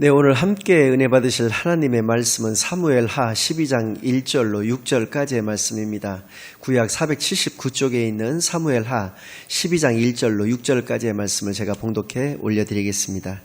네, 오늘 함께 은혜 받으실 하나님의 말씀은 사무엘하 12장 1절로 6절까지의 말씀입니다. 구약 479쪽에 있는 사무엘하 12장 1절로 6절까지의 말씀을 제가 봉독해 올려드리겠습니다.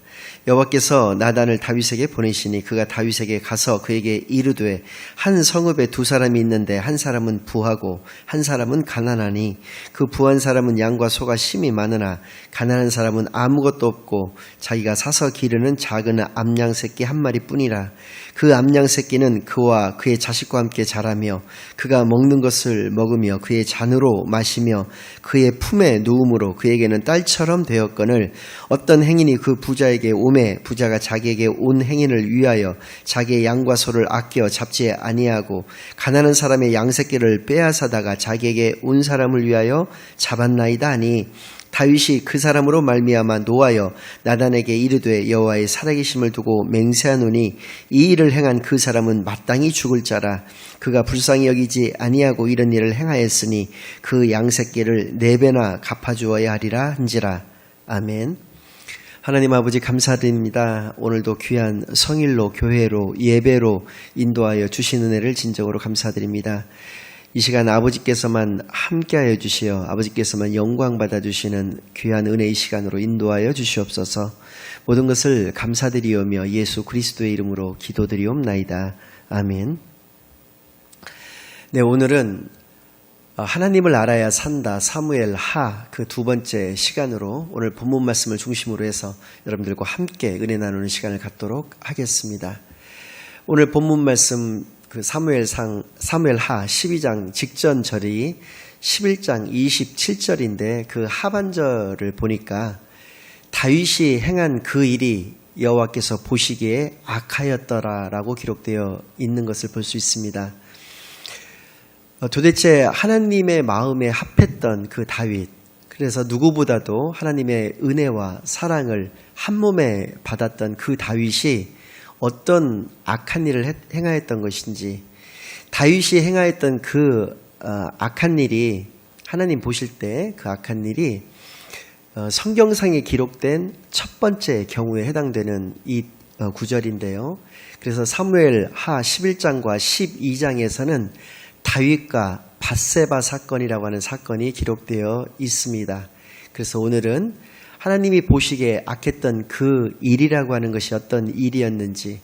여호와께서 나단을 다윗에게 보내시니 그가 다윗에게 가서 그에게 이르되 한 성읍에 두 사람이 있는데 한 사람은 부하고 한 사람은 가난하니 그 부한 사람은 양과 소가 심히 많으나 가난한 사람은 아무것도 없고 자기가 사서 기르는 작은 암양 새끼 한 마리뿐이라. 그 암양 새끼는 그와 그의 자식과 함께 자라며 그가 먹는 것을 먹으며 그의 잔으로 마시며 그의 품에 누움으로 그에게는 딸처럼 되었거늘 어떤 행인이 그 부자에게 오매 부자가 자기에게 온 행인을 위하여 자기의 양과 소를 아껴 잡지 아니하고 가난한 사람의 양 새끼를 빼앗아다가 자기에게 온 사람을 위하여 잡았나이다 하니 다윗이 그 사람으로 말미암아 노하여 나단에게 이르되 여호와의 살아계심을 두고 맹세하노니 이 일을 행한 그 사람은 마땅히 죽을 자라. 그가 불쌍히 여기지 아니하고 이런 일을 행하였으니 그 양새끼를 4배나 갚아주어야 하리라 한지라. 아멘. 하나님 아버지 감사드립니다. 오늘도 귀한 성일로 교회로 예배로 인도하여 주신 은혜를 진정으로 감사드립니다. 이 시간 아버지께서만 함께하여 주시어 아버지께서만 영광 받아주시는 귀한 은혜의 시간으로 인도하여 주시옵소서. 모든 것을 감사드리오며 예수 그리스도의 이름으로 기도드리옵나이다. 아멘. 네, 오늘은 하나님을 알아야 산다 사무엘하 그 두 번째 시간으로 오늘 본문 말씀을 중심으로 해서 여러분들과 함께 은혜 나누는 시간을 갖도록 하겠습니다. 오늘 본문 말씀 그 사무엘하 12장 직전 절이 11장 27절인데 그 하반절을 보니까 다윗이 행한 그 일이 여호와께서 보시기에 악하였더라라고 기록되어 있는 것을 볼 수 있습니다. 도대체 하나님의 마음에 합했던 그 다윗, 그래서 누구보다도 하나님의 은혜와 사랑을 한 몸에 받았던 그 다윗이 어떤 악한 일을 행하였던 것인지, 다윗이 행하였던 그 악한 일이 하나님 보실 때 그 악한 일이 성경상에 기록된 첫 번째 경우에 해당되는 이 구절인데요. 그래서 사무엘하 11장과 12장에서는 다윗과 밧세바 사건이라고 하는 사건이 기록되어 있습니다. 그래서 오늘은 하나님이 보시기에 악했던 그 일이라고 하는 것이 어떤 일이었는지,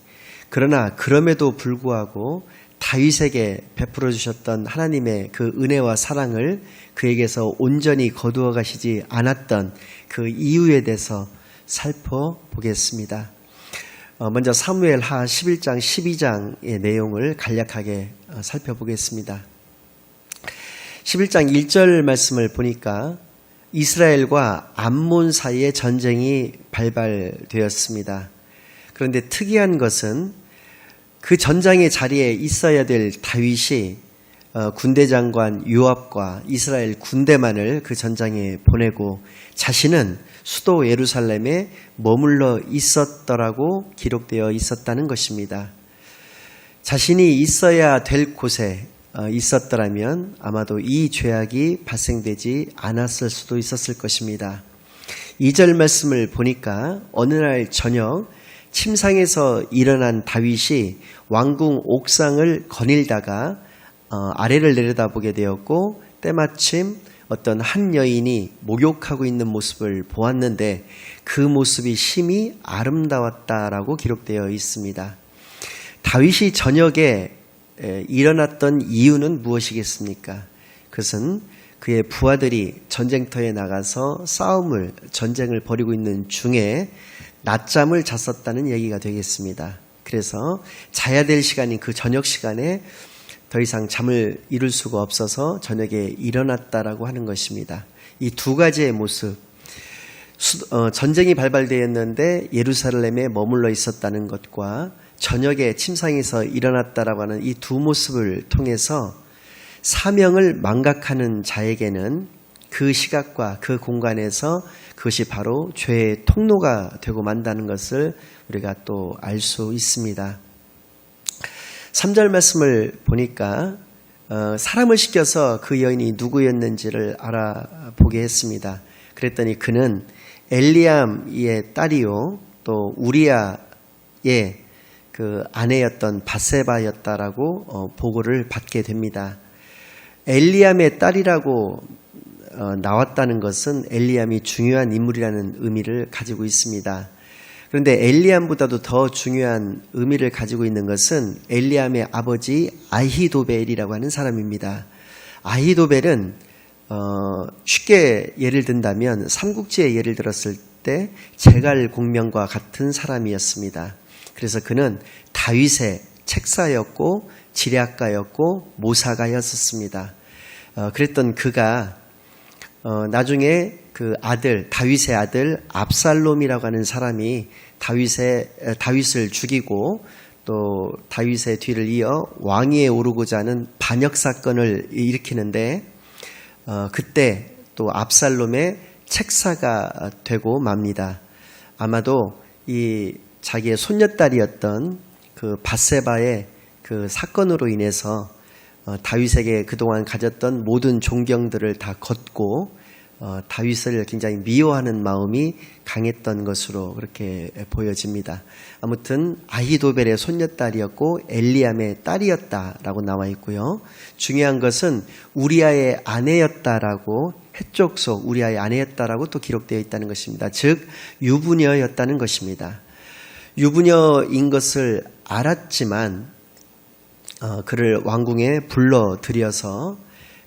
그러나 그럼에도 불구하고 다윗에게 베풀어 주셨던 하나님의 그 은혜와 사랑을 그에게서 온전히 거두어 가시지 않았던 그 이유에 대해서 살펴보겠습니다. 먼저 사무엘하 11장 12장의 내용을 간략하게 살펴보겠습니다. 11장 1절 말씀을 보니까 이스라엘과 암몬 사이에 전쟁이 발발되었습니다. 그런데 특이한 것은 그 전장의 자리에 있어야 될 다윗이 군대 장관 요압과 이스라엘 군대만을 그 전장에 보내고 자신은 수도 예루살렘에 머물러 있었더라고 기록되어 있었다는 것입니다. 자신이 있어야 될 곳에 있었더라면 아마도 이 죄악이 발생되지 않았을 수도 있었을 것입니다. 2절 말씀을 보니까 어느 날 저녁 침상에서 일어난 다윗이 왕궁 옥상을 거닐다가 아래를 내려다보게 되었고 때마침 어떤 한 여인이 목욕하고 있는 모습을 보았는데 그 모습이 심히 아름다웠다라고 기록되어 있습니다. 다윗이 저녁에 일어났던 이유는 무엇이겠습니까? 그것은 그의 부하들이 전쟁터에 나가서 전쟁을 벌이고 있는 중에 낮잠을 잤었다는 얘기가 되겠습니다. 그래서 자야 될 시간인 그 저녁 시간에 더 이상 잠을 이룰 수가 없어서 저녁에 일어났다라고 하는 것입니다. 이 두 가지의 모습, 전쟁이 발발되었는데 예루살렘에 머물러 있었다는 것과 저녁에 침상에서 일어났다라고 하는 이 두 모습을 통해서 사명을 망각하는 자에게는 그 시각과 그 공간에서 그것이 바로 죄의 통로가 되고 만다는 것을 우리가 또 알 수 있습니다. 3절 말씀을 보니까 사람을 시켜서 그 여인이 누구였는지를 알아보게 했습니다. 그랬더니 그는 엘리암의 딸이요 또 우리야 그 아내였던 밧세바였다라고 보고를 받게 됩니다. 엘리암의 딸이라고 나왔다는 것은 엘리암이 중요한 인물이라는 의미를 가지고 있습니다. 그런데 엘리암보다도 더 중요한 의미를 가지고 있는 것은 엘리암의 아버지 아히도벨이라고 하는 사람입니다. 아히도벨은 쉽게 예를 든다면 삼국지의 예를 들었을 때 제갈공명과 같은 사람이었습니다. 그래서 그는 다윗의 책사였고 지략가였고 모사가였었습니다. 그랬던 그가 나중에 그 아들, 다윗의 아들 압살롬이라고 하는 사람이 다윗을 죽이고 또 다윗의 뒤를 이어 왕위에 오르고자 하는 반역 사건을 일으키는데 그때 또 압살롬의 책사가 되고 맙니다. 아마도 이 자기의 손녀딸이었던 그 밧세바의 그 사건으로 인해서 다윗에게 그동안 가졌던 모든 존경들을 다 걷고 다윗을 굉장히 미워하는 마음이 강했던 것으로 그렇게 보여집니다. 아무튼 아히도벨의 손녀딸이었고 엘리암의 딸이었다라고 나와 있고요. 중요한 것은 우리아의 아내였다라고 해쪽 속 우리아의 아내였다라고 또 기록되어 있다는 것입니다. 즉 유부녀였다는 것입니다. 유부녀인 것을 알았지만 그를 왕궁에 불러들여서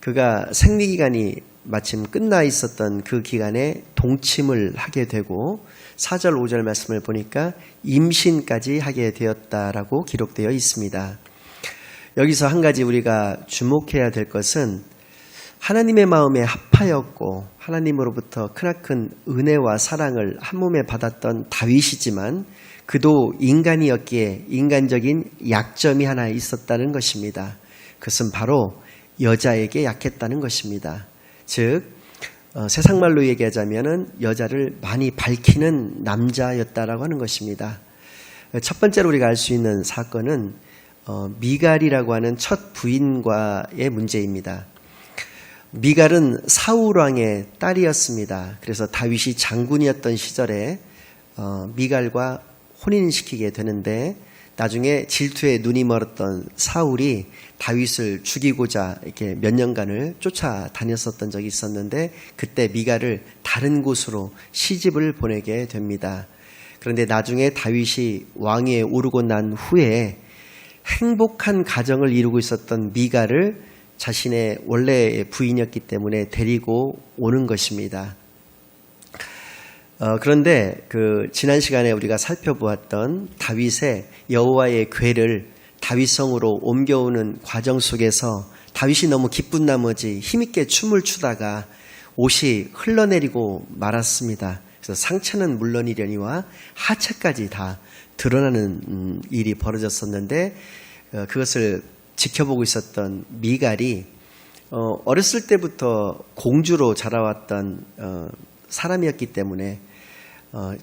그가 생리기간이 마침 끝나 있었던 그 기간에 동침을 하게 되고 4절 5절 말씀을 보니까 임신까지 하게 되었다라고 기록되어 있습니다. 여기서 한 가지 우리가 주목해야 될 것은 하나님의 마음에 합하였고 하나님으로부터 크나큰 은혜와 사랑을 한 몸에 받았던 다윗이지만 그도 인간이었기에 인간적인 약점이 하나 있었다는 것입니다. 그것은 바로 여자에게 약했다는 것입니다. 즉 세상 말로 얘기하자면 여자를 많이 밝히는 남자였다라고 하는 것입니다. 첫 번째로 우리가 알 수 있는 사건은 미갈이라고 하는 첫 부인과의 문제입니다. 미갈은 사울 왕의 딸이었습니다. 그래서 다윗이 장군이었던 시절에 미갈과 혼인시키게 되는데 나중에 질투에 눈이 멀었던 사울이 다윗을 죽이고자 이렇게 몇 년간을 쫓아다녔었던 적이 있었는데 그때 미갈을 다른 곳으로 시집을 보내게 됩니다. 그런데 나중에 다윗이 왕위에 오르고 난 후에 행복한 가정을 이루고 있었던 미갈을 자신의 원래의 부인이었기 때문에 데리고 오는 것입니다. 그런데 지난 시간에 우리가 살펴보았던 다윗의 여호와의 궤를 다윗성으로 옮겨오는 과정 속에서 다윗이 너무 기쁜 나머지 힘있게 춤을 추다가 옷이 흘러내리고 말았습니다. 그래서 상체는 물론이려니와 하체까지 다 드러나는 일이 벌어졌었는데 그것을 지켜보고 있었던 미갈이 어렸을 때부터 공주로 자라왔던 사람이었기 때문에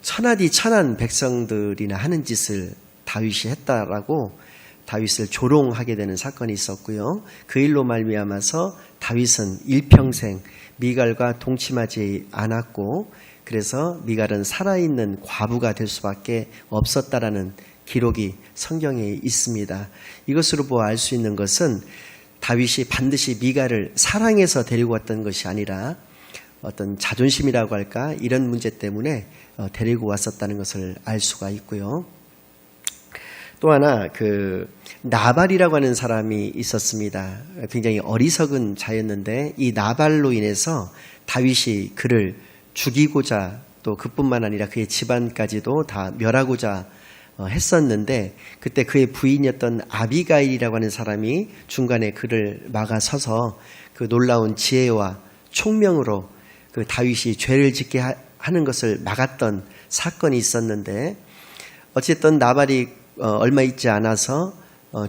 천하디 천한 백성들이나 하는 짓을 다윗이 했다라고 다윗을 조롱하게 되는 사건이 있었고요. 그 일로 말미암아서 다윗은 일평생 미갈과 동침하지 않았고 그래서 미갈은 살아있는 과부가 될 수밖에 없었다라는 기록이 성경에 있습니다. 이것으로 보아 알 수 있는 것은 다윗이 반드시 미갈을 사랑해서 데리고 왔던 것이 아니라 어떤 자존심이라고 할까 이런 문제 때문에 데리고 왔었다는 것을 알 수가 있고요. 또 하나 나발이라고 하는 사람이 있었습니다. 굉장히 어리석은 자였는데 이 나발로 인해서 다윗이 그를 죽이고자 또 그뿐만 아니라 그의 집안까지도 다 멸하고자 했었는데 그때 그의 부인이었던 아비가일이라고 하는 사람이 중간에 그를 막아서서 그 놀라운 지혜와 총명으로 그 다윗이 죄를 짓게 하는 것을 막았던 사건이 있었는데 어쨌든 나발이 얼마 있지 않아서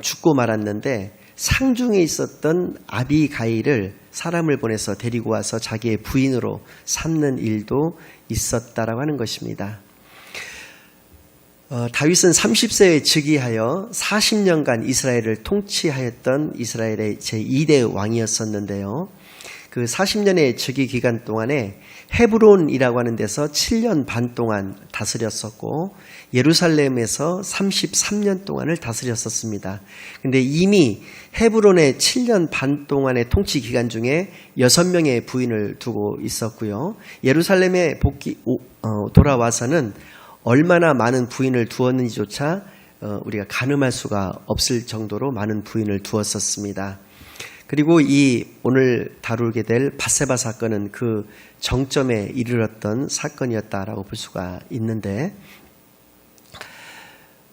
죽고 말았는데 상중에 있었던 아비가일을 사람을 보내서 데리고 와서 자기의 부인으로 삼는 일도 있었다라고 하는 것입니다. 다윗은 30세에 즉위하여 40년간 이스라엘을 통치하였던 이스라엘의 제2대 왕이었었는데요. 그 40년의 즉위 기간 동안에 헤브론이라고 하는 데서 7년 반 동안 다스렸었고 예루살렘에서 33년 동안을 다스렸었습니다. 근데 이미 헤브론의 7년 반 동안의 통치 기간 중에 6명의 부인을 두고 있었고요. 예루살렘에 돌아와서는 얼마나 많은 부인을 두었는지조차 우리가 가늠할 수가 없을 정도로 많은 부인을 두었었습니다. 그리고 이 오늘 다루게 될 밧세바 사건은 그 정점에 이르렀던 사건이었다라고 볼 수가 있는데,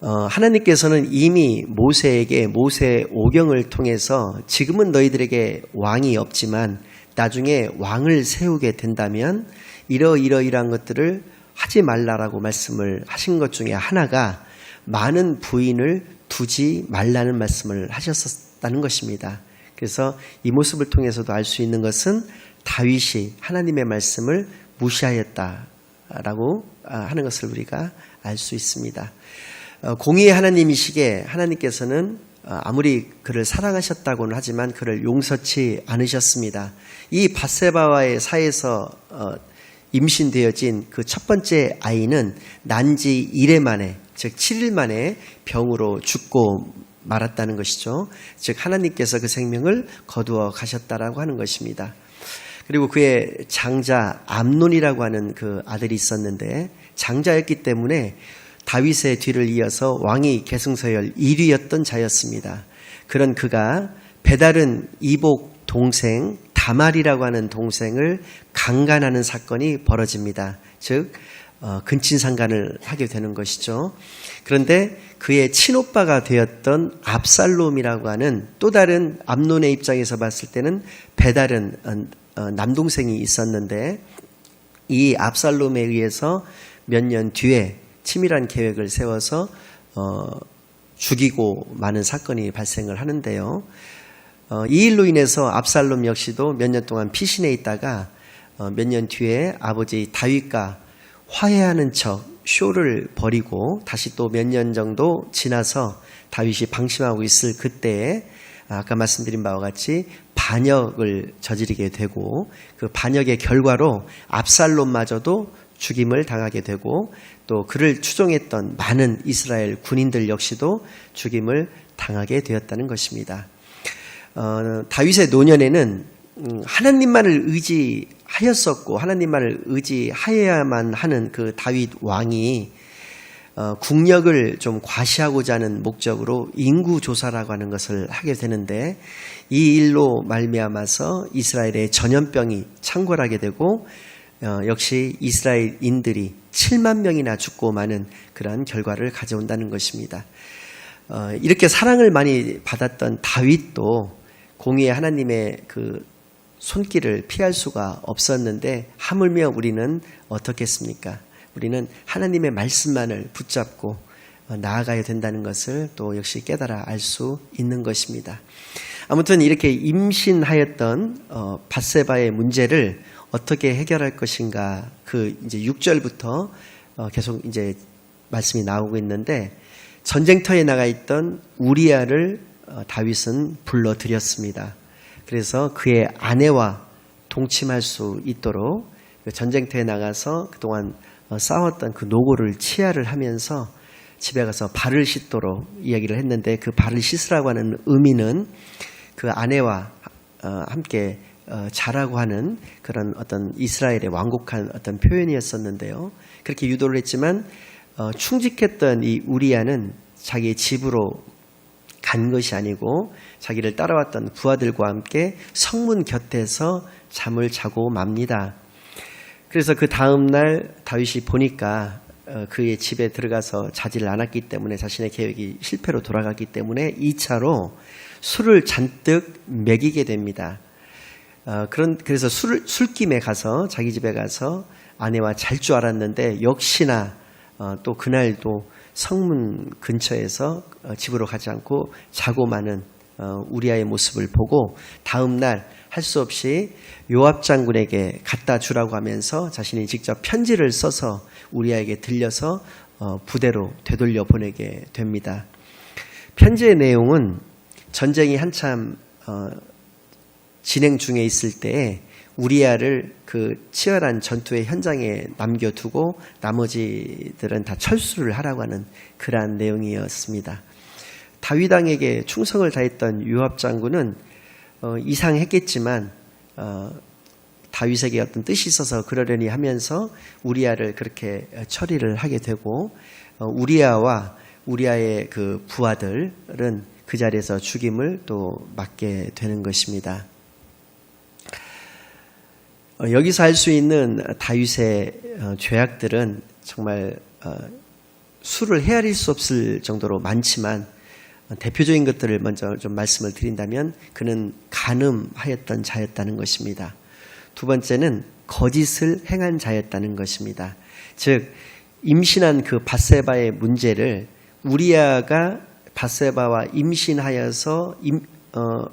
하나님께서는 이미 모세에게 모세 오경을 통해서 지금은 너희들에게 왕이 없지만 나중에 왕을 세우게 된다면 이러이러이러한 것들을 하지 말라라고 말씀을 하신 것 중에 하나가 많은 부인을 두지 말라는 말씀을 하셨다는 것입니다. 그래서 이 모습을 통해서도 알 수 있는 것은 다윗이 하나님의 말씀을 무시하였다라고 하는 것을 우리가 알 수 있습니다. 공의의 하나님이시기에 하나님께서는 아무리 그를 사랑하셨다고는 하지만 그를 용서치 않으셨습니다. 이 밧세바와의 사이에서 임신되어진 그 첫 번째 아이는 난지 1회 만에, 즉 7일 만에 병으로 죽고 말았다는 것이죠. 즉 하나님께서 그 생명을 거두어 가셨다라고 하는 것입니다. 그리고 그의 장자 암논이라고 하는 그 아들이 있었는데 장자였기 때문에 다윗의 뒤를 이어서 왕위 계승서열 1위였던 자였습니다. 그런 그가 배다른 이복 동생 다말이라고 하는 동생을 강간하는 사건이 벌어집니다. 즉 근친상간을 하게 되는 것이죠. 그런데 그의 친오빠가 되었던 압살롬이라고 하는 또 다른 암논의 입장에서 봤을 때는 배다른 남동생이 있었는데 이 압살롬에 의해서 몇 년 뒤에 치밀한 계획을 세워서 죽이고 마는 사건이 발생을 하는데요. 이 일로 인해서 압살롬 역시도 몇 년 동안 피신해 있다가 몇 년 뒤에 아버지 다윗과 화해하는 척 쇼를 벌이고 다시 또 몇 년 정도 지나서 다윗이 방심하고 있을 그때에 아까 말씀드린 바와 같이 반역을 저지르게 되고 그 반역의 결과로 압살롬마저도 죽임을 당하게 되고 또 그를 추종했던 많은 이스라엘 군인들 역시도 죽임을 당하게 되었다는 것입니다. 다윗의 노년에는 하나님만을 의지하였었고 하나님만을 의지하여야만 하는 그 다윗 왕이 국력을 좀 과시하고자 하는 목적으로 인구조사라고 하는 것을 하게 되는데 이 일로 말미암아서 이스라엘의 전염병이 창궐하게 되고 역시 이스라엘인들이 7만 명이나 죽고 마는 그러한 결과를 가져온다는 것입니다. 이렇게 사랑을 많이 받았던 다윗도 공의의 하나님의 그 손길을 피할 수가 없었는데 하물며 우리는 어떻겠습니까? 우리는 하나님의 말씀만을 붙잡고 나아가야 된다는 것을 또 역시 깨달아 알 수 있는 것입니다. 아무튼 이렇게 임신하였던 밧세바의 문제를 어떻게 해결할 것인가 그 이제 6절부터 계속 이제 말씀이 나오고 있는데 전쟁터에 나가 있던 우리아를 다윗은 불러들였습니다. 그래서 그의 아내와 동침할 수 있도록 전쟁터에 나가서 그동안 싸웠던 그 노고를 치하를 하면서 집에 가서 발을 씻도록 이야기를 했는데 그 발을 씻으라고 하는 의미는 그 아내와 함께 자라고 하는 그런 어떤 이스라엘의 완곡한 어떤 표현이었었는데요. 그렇게 유도를 했지만 충직했던 이 우리아는 자기의 집으로 간 것이 아니고 자기를 따라왔던 부하들과 함께 성문 곁에서 잠을 자고 맙니다. 그래서 그 다음날 다윗이 보니까 그의 집에 들어가서 자지를 않았기 때문에 자신의 계획이 실패로 돌아갔기 때문에 2차로 술을 잔뜩 먹이게 됩니다. 그래서 술김에 가서 자기 집에 가서 아내와 잘 줄 알았는데 역시나 또 그날도 성문 근처에서 집으로 가지 않고 자고 마는 우리아의 모습을 보고 다음날 할 수 없이 요압 장군에게 갖다 주라고 하면서 자신이 직접 편지를 써서 우리아에게 들려서 부대로 되돌려 보내게 됩니다. 편지의 내용은 전쟁이 한참 진행 중에 있을 때에 우리아를 그 치열한 전투의 현장에 남겨두고 나머지들은 다 철수를 하라고 하는 그러한 내용이었습니다. 다윗 왕에게 충성을 다했던 요압 장군은 이상했겠지만 다윗에게 어떤 뜻이 있어서 그러려니 하면서 우리아를 그렇게 처리를 하게 되고 우리아와 우리아의 그 부하들은 그 자리에서 죽임을 또 맞게 되는 것입니다. 여기서 할 수 있는 다윗의 죄악들은 정말 수를 헤아릴 수 없을 정도로 많지만 대표적인 것들을 먼저 좀 말씀을 드린다면 그는 간음하였던 자였다는 것입니다. 두 번째는 거짓을 행한 자였다는 것입니다. 즉 임신한 그 밧세바의 문제를 우리아가 밧세바와 임신하여서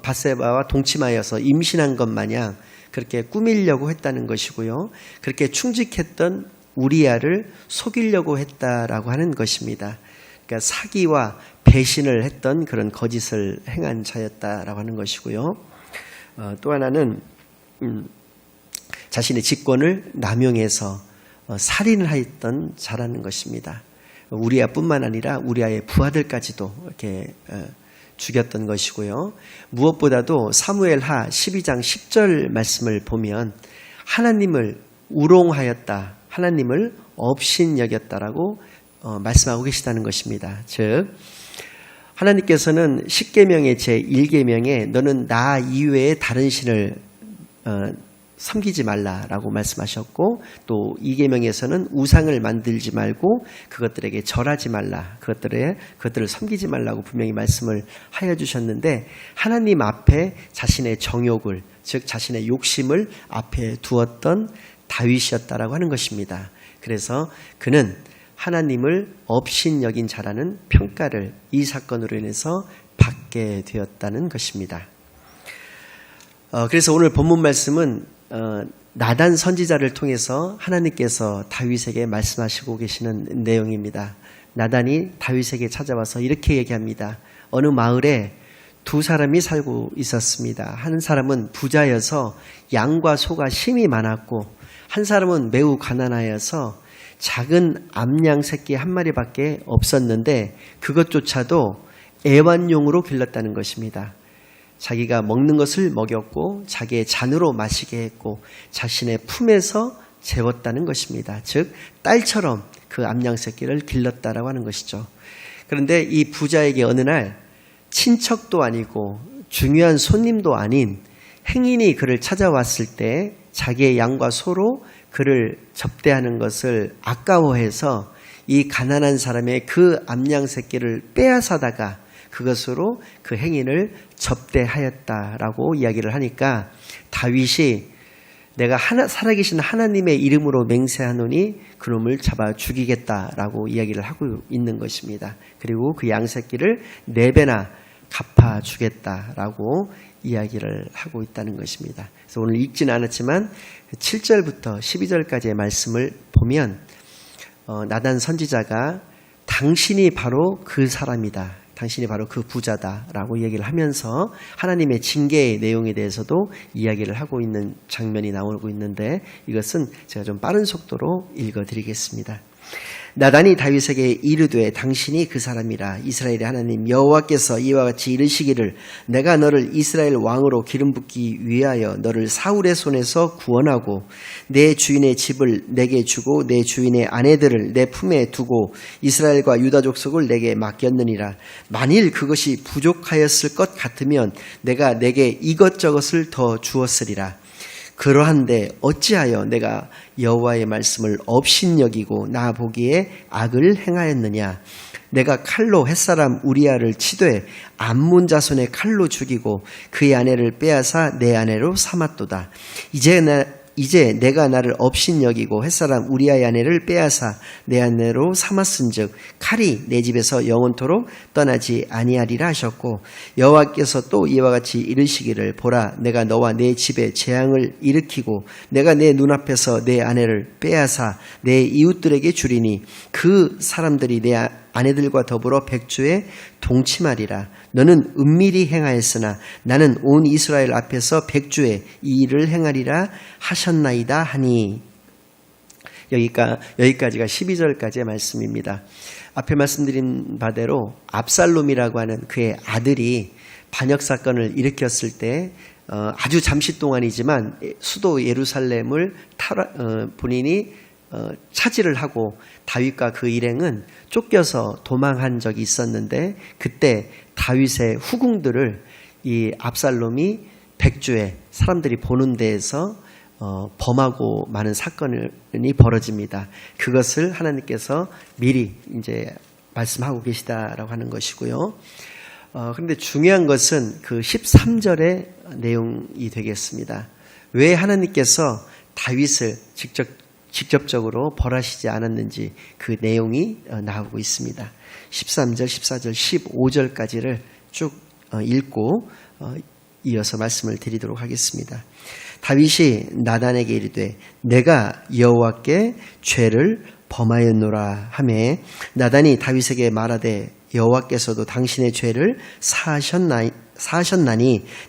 밧세바와 동침하여서 임신한 것 마냥 그렇게 꾸미려고 했다는 것이고요. 그렇게 충직했던 우리아를 속이려고 했다라고 하는 것입니다. 그러니까 사기와 배신을 했던 그런 거짓을 행한 자였다라고 하는 것이고요. 또 하나는 자신의 직권을 남용해서 살인을 하였던 자라는 것입니다. 우리아뿐만 아니라 우리아의 부하들까지도 이렇게 죽였던 것이고요. 무엇보다도 사무엘하 12장 10절 말씀을 보면 하나님을 우롱하였다, 하나님을 업신여겼다라고 말씀하고 계시다는 것입니다. 즉 하나님께서는 10계명의 제1계명에 너는 나 이외에 다른 신을 섬기지 말라라고 말씀하셨고, 또 2계명에서는 우상을 만들지 말고 그것들에게 절하지 말라, 그것들을 섬기지 말라고 분명히 말씀을 하여 주셨는데, 하나님 앞에 자신의 정욕을, 즉 자신의 욕심을 앞에 두었던 다윗이었다라고 하는 것입니다. 그래서 그는 하나님을 업신여긴 자라는 평가를 이 사건으로 인해서 받게 되었다는 것입니다. 그래서 오늘 본문 말씀은 나단 선지자를 통해서 하나님께서 다윗에게 말씀하시고 계시는 내용입니다. 나단이 다윗에게 찾아와서 이렇게 얘기합니다. 어느 마을에 두 사람이 살고 있었습니다. 한 사람은 부자여서 양과 소가 심히 많았고, 한 사람은 매우 가난하여서 작은 암양 새끼 한 마리밖에 없었는데 그것조차도 애완용으로 길렀다는 것입니다. 자기가 먹는 것을 먹였고 자기의 잔으로 마시게 했고 자신의 품에서 재웠다는 것입니다. 즉 딸처럼 그 암양 새끼를 길렀다라고 하는 것이죠. 그런데 이 부자에게 어느 날 친척도 아니고 중요한 손님도 아닌 행인이 그를 찾아왔을 때 자기의 양과 소로 그를 접대하는 것을 아까워해서 이 가난한 사람의 그 암양 새끼를 빼앗아다가 그것으로 그 행인을 접대하였다라고 이야기를 하니까 다윗이 내가 살아계신 하나님의 이름으로 맹세하노니 그놈을 잡아 죽이겠다라고 이야기를 하고 있는 것입니다. 그리고 그 양새끼를 4배나 갚아주겠다라고 이야기를 하고 있다는 것입니다. 그래서 오늘 읽지는 않았지만 7절부터 12절까지의 말씀을 보면 나단 선지자가 당신이 바로 그 사람이다, 당신이 바로 그 부자다라고 얘기를 하면서 하나님의 징계의 내용에 대해서도 이야기를 하고 있는 장면이 나오고 있는데, 이것은 제가 좀 빠른 속도로 읽어드리겠습니다. 나단이 다윗에게 이르되 당신이 그 사람이라. 이스라엘의 하나님 여호와께서 이와 같이 이르시기를 내가 너를 이스라엘 왕으로 기름 붓기 위하여 너를 사울의 손에서 구원하고 내 주인의 집을 내게 주고 내 주인의 아내들을 내 품에 두고 이스라엘과 유다 족속을 내게 맡겼느니라. 만일 그것이 부족하였을 것 같으면 내가 내게 이것저것을 더 주었으리라. 그러한데 어찌하여 내가 여호와의 말씀을 업신여기고 나 보기에 악을 행하였느냐. 내가 칼로 햇사람 우리아를 치되 암몬 자손의 칼로 죽이고 그의 아내를 빼앗아 내 아내로 삼았도다. 이제 내가 나를 업신여기고 햇사람 우리아의 아내를 빼앗아 내 아내로 삼았은즉 칼이 내 집에서 영원토록 떠나지 아니하리라 하셨고, 여호와께서 또 이와 같이 이르시기를 보라 내가 너와 내 집에 재앙을 일으키고 내가 내 눈앞에서 내 아내를 빼앗아 내 이웃들에게 주리니 그 사람들이 내 아내들과 더불어 백주에 동침하리라. 너는 은밀히 행하였으나 나는 온 이스라엘 앞에서 백주에 이 일을 행하리라 하셨나이다 하니. 여기까지가 12절까지의 말씀입니다. 앞에 말씀드린 바대로 압살롬이라고 하는 그의 아들이 반역사건을 일으켰을 때 아주 잠시 동안이지만 수도 예루살렘을 본인이 차지를 하고 다윗과 그 일행은 쫓겨서 도망한 적이 있었는데, 그때 다윗의 후궁들을 이 압살롬이 백주에 사람들이 보는 데에서 범하고 많은 사건이 벌어집니다. 그것을 하나님께서 미리 이제 말씀하고 계시다라고 하는 것이고요. 그런데 중요한 것은 그 13절의 내용이 되겠습니다. 왜 하나님께서 다윗을 직접적으로 벌하시지 않았는지 그 내용이 나오고 있습니다. 13절, 14절, 15절까지를 쭉 읽고 이어서 말씀을 드리도록 하겠습니다. 다윗이 나단에게 이르되 내가 여호와께 죄를 범하였노라 하매 나단이 다윗에게 말하되 여호와께서도 당신의 죄를 사하셨나니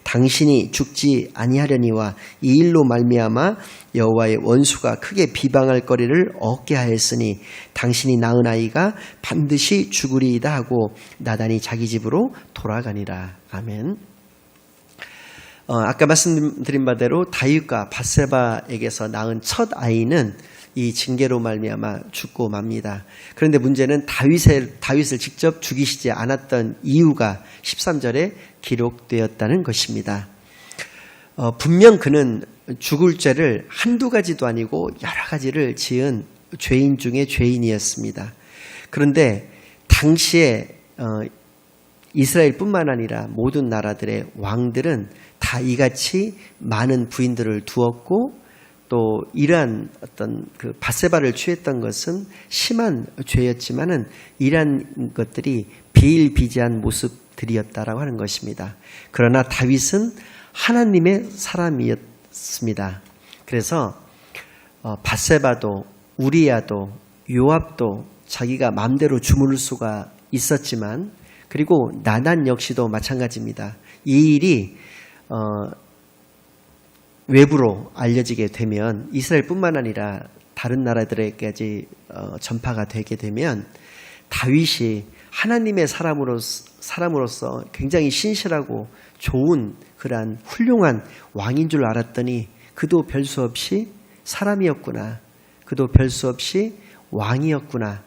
당신이 죽지 아니하려니와 이 일로 말미암아 여호와의 원수가 크게 비방할 거리를 얻게 하였으니 당신이 낳은 아이가 반드시 죽으리이다 하고 나단이 자기 집으로 돌아가니라. 아멘. 아까 말씀드린 바대로 다윗과 밧세바에게서 낳은 첫 아이는 이 징계로 말미암아 죽고 맙니다. 그런데 문제는 다윗을 직접 죽이시지 않았던 이유가 13절에 기록되었다는 것입니다. 분명 그는 죽을 죄를 한두 가지도 아니고 여러 가지를 지은 죄인 중에 죄인이었습니다. 그런데 당시에 이스라엘뿐만 아니라 모든 나라들의 왕들은 다 이같이 많은 부인들을 두었고, 또 이러한 어떤 그 밧세바를 취했던 것은 심한 죄였지만은 이러한 것들이 비일비재한 모습들이었다라고 하는 것입니다. 그러나 다윗은 하나님의 사람이었습니다. 그래서 밧세바도 우리야도 요압도 자기가 마음대로 주무를 수가 있었지만, 그리고 나단 역시도 마찬가지입니다. 이 일이 외부로 알려지게 되면 이스라엘뿐만 아니라 다른 나라들에게까지 전파가 되게 되면 다윗이 하나님의 사람으로서 굉장히 신실하고 좋은 그러한 훌륭한 왕인 줄 알았더니 그도 별 수 없이 사람이었구나. 그도 별 수 없이 왕이었구나.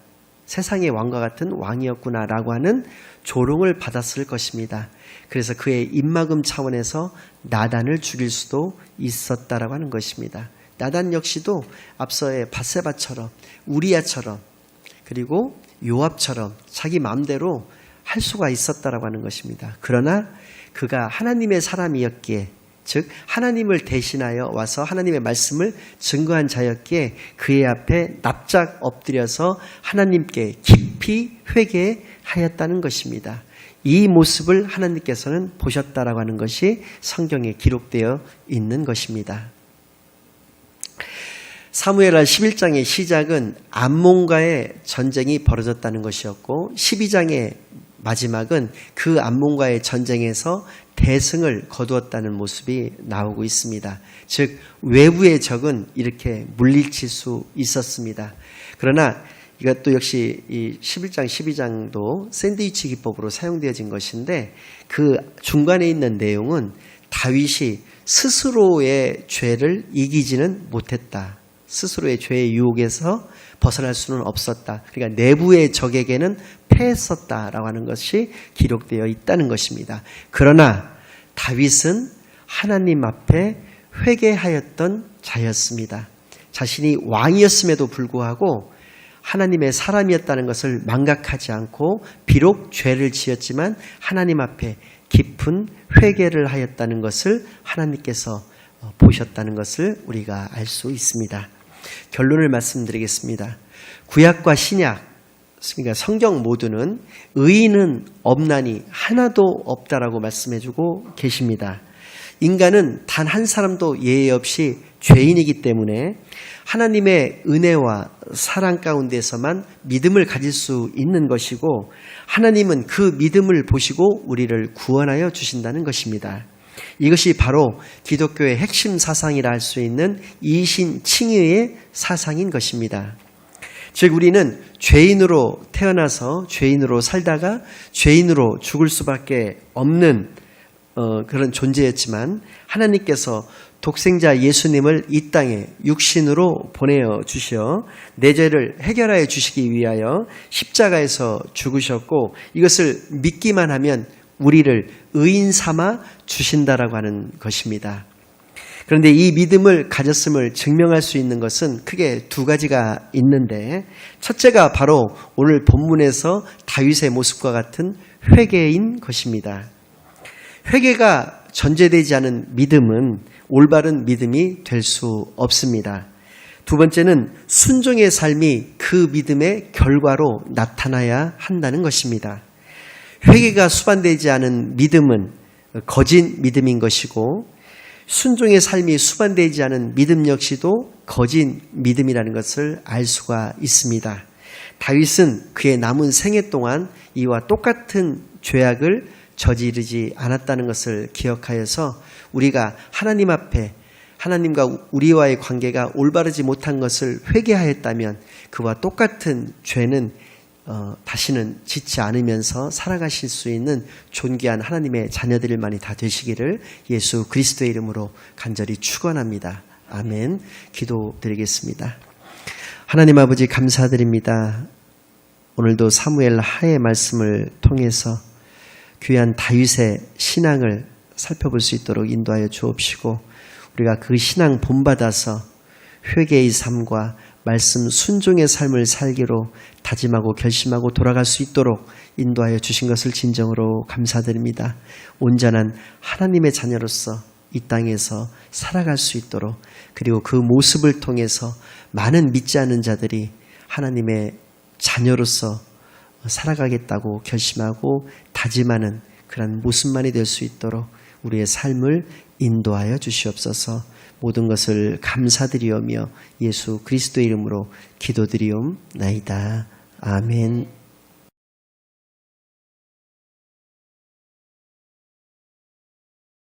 세상의 왕과 같은 왕이었구나라고 하는 조롱을 받았을 것입니다. 그래서 그의 입막음 차원에서 나단을 죽일 수도 있었다라고 하는 것입니다. 나단 역시도 앞서의 밧세바처럼 우리야처럼 그리고 요압처럼 자기 마음대로 할 수가 있었다라고 하는 것입니다. 그러나 그가 하나님의 사람이었기에, 즉 하나님을 대신하여 와서 하나님의 말씀을 증거한 자였기에 그의 앞에 납작 엎드려서 하나님께 깊이 회개하였다는 것입니다. 이 모습을 하나님께서는 보셨다라고 하는 것이 성경에 기록되어 있는 것입니다. 사무엘하 11장의 시작은 암몬과의 전쟁이 벌어졌다는 것이었고, 12장의 마지막은 그 암몬과의 전쟁에서 대승을 거두었다는 모습이 나오고 있습니다. 즉 외부의 적은 이렇게 물리칠 수 있었습니다. 그러나 이것도 역시 이 11장, 12장도 샌드위치 기법으로 사용되어진 것인데, 그 중간에 있는 내용은 다윗이 스스로의 죄를 이기지는 못했다. 스스로의 죄의 유혹에서 벗어날 수는 없었다. 그러니까 내부의 적에게는 패했었다라고 하는 것이 기록되어 있다는 것입니다. 그러나 다윗은 하나님 앞에 회개하였던 자였습니다. 자신이 왕이었음에도 불구하고 하나님의 사람이었다는 것을 망각하지 않고 비록 죄를 지었지만 하나님 앞에 깊은 회개를 하였다는 것을 하나님께서 보셨다는 것을 우리가 알 수 있습니다. 결론을 말씀드리겠습니다. 구약과 신약, 그러니까 성경 모두는 의인은 없나니 하나도 없다라고 말씀해주고 계십니다. 인간은 단 한 사람도 예외 없이 죄인이기 때문에 하나님의 은혜와 사랑 가운데서만 믿음을 가질 수 있는 것이고, 하나님은 그 믿음을 보시고 우리를 구원하여 주신다는 것입니다. 이것이 바로 기독교의 핵심 사상이라 할 수 있는 이신칭의의 사상인 것입니다. 즉 우리는 죄인으로 태어나서 죄인으로 살다가 죄인으로 죽을 수밖에 없는 그런 존재였지만, 하나님께서 독생자 예수님을 이 땅에 육신으로 보내어 주시어 내 죄를 해결하여 주시기 위하여 십자가에서 죽으셨고, 이것을 믿기만 하면 우리를 의인 삼아 주신다라고 하는 것입니다. 그런데 이 믿음을 가졌음을 증명할 수 있는 것은 크게 두 가지가 있는데, 첫째가 바로 오늘 본문에서 다윗의 모습과 같은 회개인 것입니다. 회개가 전제되지 않은 믿음은 올바른 믿음이 될 수 없습니다. 두 번째는 순종의 삶이 그 믿음의 결과로 나타나야 한다는 것입니다. 회개가 수반되지 않은 믿음은 거짓 믿음인 것이고, 순종의 삶이 수반되지 않은 믿음 역시도 거짓 믿음이라는 것을 알 수가 있습니다. 다윗은 그의 남은 생애 동안 이와 똑같은 죄악을 저지르지 않았다는 것을 기억하여서 우리가 하나님 앞에 하나님과 우리와의 관계가 올바르지 못한 것을 회개하였다면 그와 똑같은 죄는 다시는 짓지 않으면서 살아가실 수 있는 존귀한 하나님의 자녀들만이 다 되시기를 예수 그리스도의 이름으로 간절히 축원합니다. 아멘. 기도드리겠습니다. 하나님 아버지 감사드립니다. 오늘도 사무엘 하의 말씀을 통해서 귀한 다윗의 신앙을 살펴볼 수 있도록 인도하여 주옵시고, 우리가 그 신앙 본받아서 회개의 삶과 말씀 순종의 삶을 살기로 다짐하고 결심하고 돌아갈 수 있도록 인도하여 주신 것을 진정으로 감사드립니다. 온전한 하나님의 자녀로서 이 땅에서 살아갈 수 있도록, 그리고 그 모습을 통해서 많은 믿지 않는 자들이 하나님의 자녀로서 살아가겠다고 결심하고 다짐하는 그런 모습만이 될 수 있도록 우리의 삶을 인도하여 주시옵소서. 모든 것을 감사드리오며 예수 그리스도의 이름으로 기도드리옵나이다. 아멘.